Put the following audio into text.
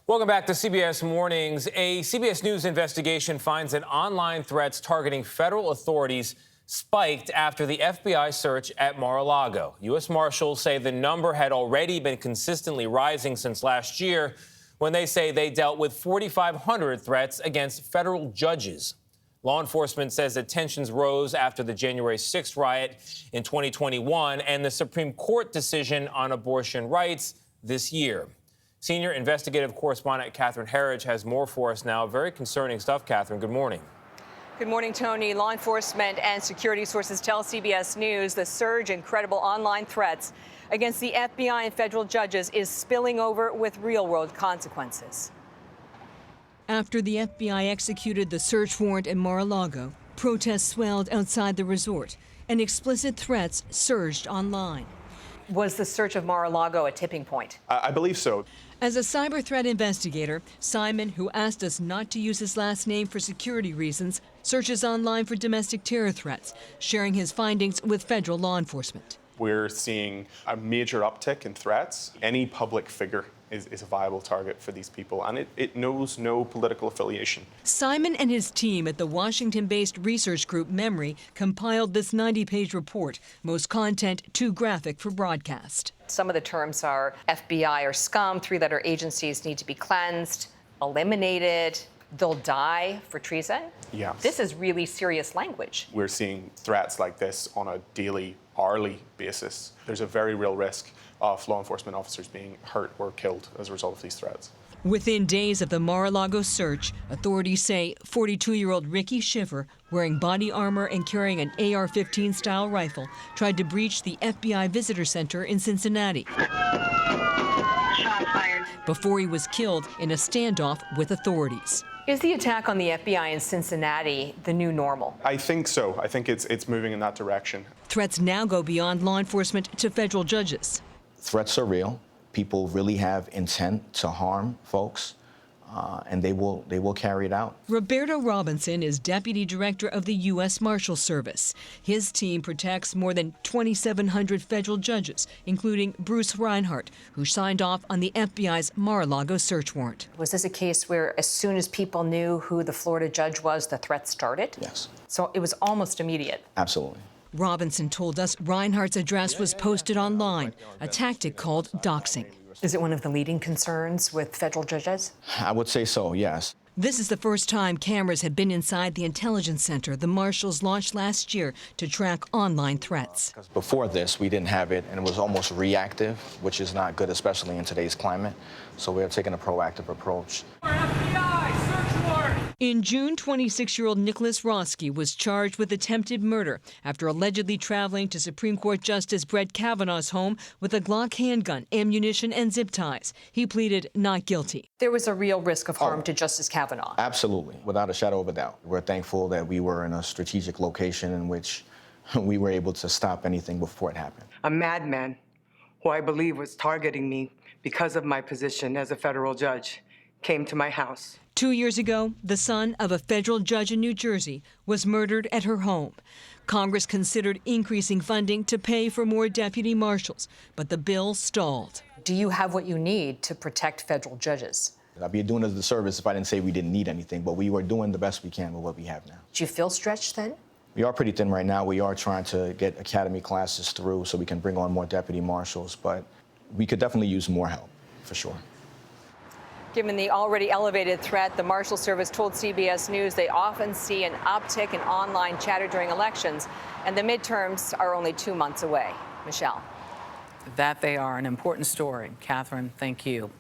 Welcome back to CBS Mornings. A CBS News investigation finds that online threats targeting federal authorities spiked after the FBI search at Mar-a-Lago. U.S. Marshals say the number had already been consistently rising since last year when they say they dealt with 4,500 threats against federal judges. Law enforcement says that tensions rose after the January 6th riot in 2021 and the Supreme Court decision on abortion rights this year. Senior investigative correspondent Catherine Herridge has more for us now. Very concerning stuff, Catherine. Good morning. Good morning, Tony. Law enforcement and security sources tell CBS News the surge in credible online threats against the FBI and federal judges is spilling over with real-world consequences. After the FBI executed the search warrant in Mar-a-Lago, protests swelled outside the resort, and explicit threats surged online. Was the search of Mar-a-Lago a tipping point? I believe so. As a cyber threat investigator, Simon, who asked us not to use his last name for security reasons, searches online for domestic terror threats, sharing his findings with federal law enforcement. We're seeing a major uptick in threats. Any public figure is a viable target for these people, and it knows no political affiliation. Simon and his team at the Washington-based research group Memory compiled this 90-page report, most content too graphic for broadcast. Some of the terms are FBI or scum, three-letter agencies need to be cleansed, eliminated, they'll die for treason. Yes. This is really serious language. We're seeing threats like this on a daily, hourly basis. There's a very real risk of law enforcement officers being hurt or killed as a result of these threats. Within days of the Mar-a-Lago search, authorities say 42-year-old Ricky Schiffer, wearing body armor and carrying an AR-15 style rifle, tried to breach the FBI visitor center in Cincinnati before he was killed in a standoff with authorities. Is the attack on the FBI in Cincinnati the new normal? I think so. I think it's moving in that direction. Threats now go beyond law enforcement to federal judges. Threats are real. People really have intent to harm folks, and they will carry it out. Roberto Robinson is deputy director of the U.S. Marshals Service. His team protects more than 2,700 federal judges, including Bruce Reinhart, who signed off on the FBI's Mar-a-Lago search warrant. Was this a case where as soon as people knew who the Florida judge was, the threat started? Yes. So it was almost immediate. Absolutely. Robinson told us Reinhart's address was posted online, a tactic called doxing. Is it one of the leading concerns with federal judges? I would say so, yes. This is the first time cameras have been inside the intelligence center the Marshals launched last year to track online threats. Before this, we didn't have it, and it was almost reactive, which is not good, especially in today's climate. So we are taking a proactive approach. In June, 26-year-old Nicholas Roski was charged with attempted murder after allegedly traveling to Supreme Court Justice Brett Kavanaugh's home with a Glock handgun, ammunition, and zip ties. He pleaded not guilty. There was a real risk of harm to Justice Kavanaugh. Absolutely, without a shadow of a doubt. We're thankful that we were in a strategic location in which we were able to stop anything before it happened. A madman who I believe was targeting me because of my position as a federal judge came to my house. 2 years ago, the son of a federal judge in New Jersey was murdered at her home. Congress considered increasing funding to pay for more deputy marshals, but the bill stalled. Do you have what you need to protect federal judges? I'd be doing us a disservice if I didn't say we didn't need anything, but we were doing the best we can with what we have now. Do you feel stretched then? We are pretty thin right now. We are trying to get academy classes through so we can bring on more deputy marshals, but we could definitely use more help, for sure. Given the already elevated threat, the Marshal Service told CBS News they often see an uptick in online chatter during elections, and the midterms are only 2 months away. Michelle. That they are an important story. Catherine, thank you.